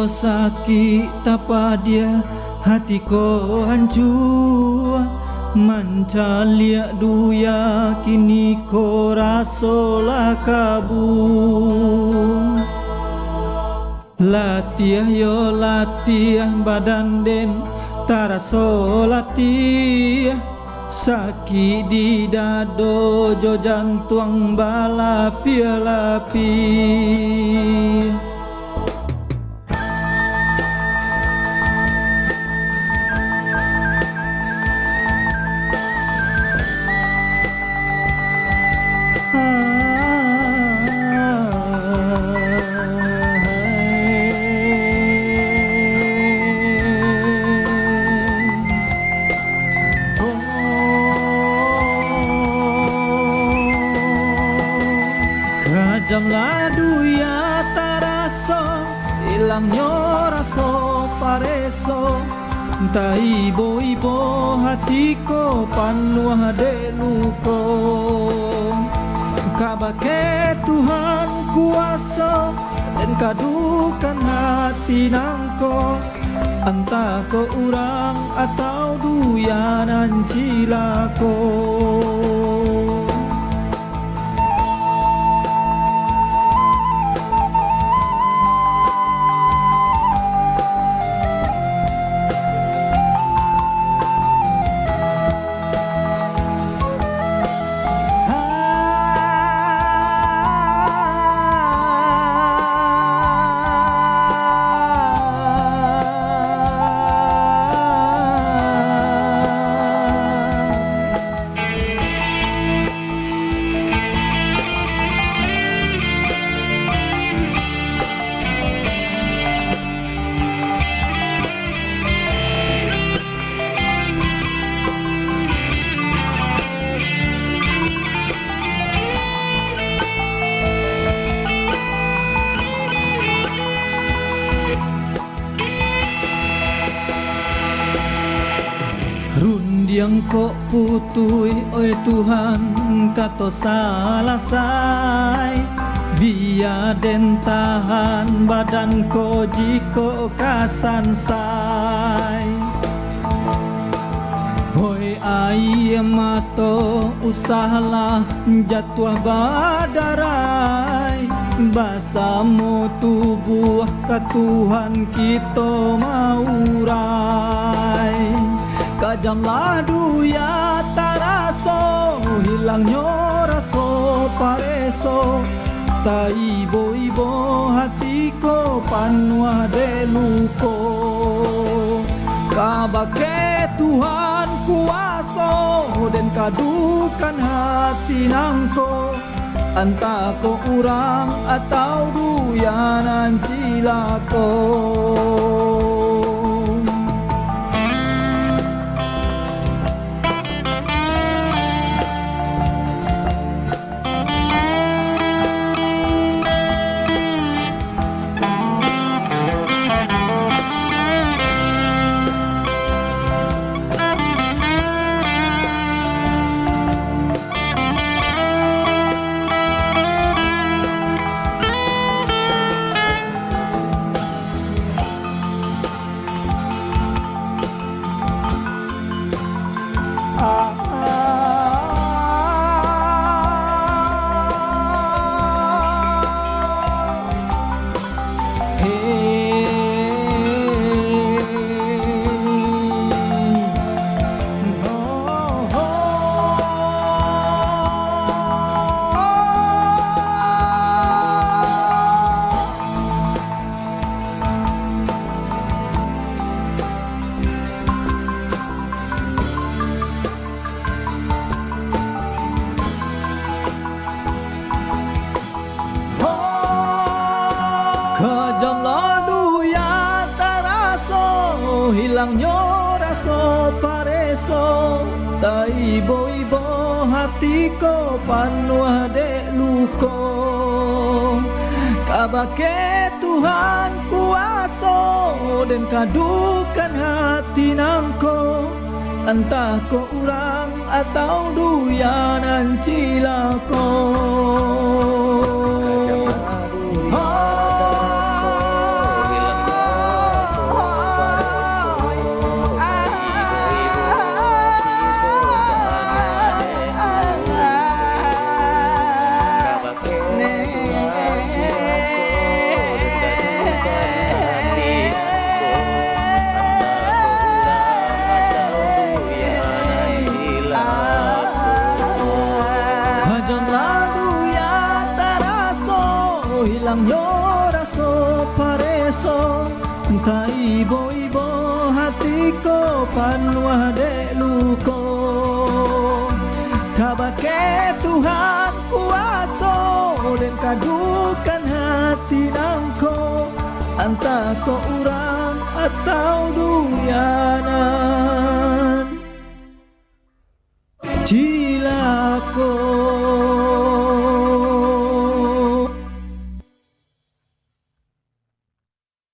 ko sakit tapa dia hati ko hancur mancalia duya kini ko rasola kabur latiah yo latiah badan den taraso latiah sakit di dado jo jantung balapi-lapi Kajam ladu ya taraso ilangnya raso pareso ta ibo-ibo hatiko panuh deluko kabake Tuhan kuasa dan kadukan hati nangko entah ko urang atau duyanan cilako Rundiang kok putui oi Tuhan kato salah sai biar den tahan badan ko jiko kasan sai hoi ai mato usahalah jatuh badarai basamu tubuh ka Tuhan kita maurai kajam ladu ya taraso hilangnya raso pareso ta ibo-ibo hatiko panuh deluko kabake Tuhan kuaso dan kadukan hati nangko entah ko urang atau duyanan cilako kajam ladu ya taraso hilangnya raso pareso ta ibo-ibo hatiko panuh deluko kabake Tuhan kuaso dan kadukan hati nangko entah ko urang atau duyanan cilako Ibo-ibo hatiko panuah dek luko, kabake Tuhan kuaso dan kadukan hati nangko, entah ko urang atau duyanan. Cilako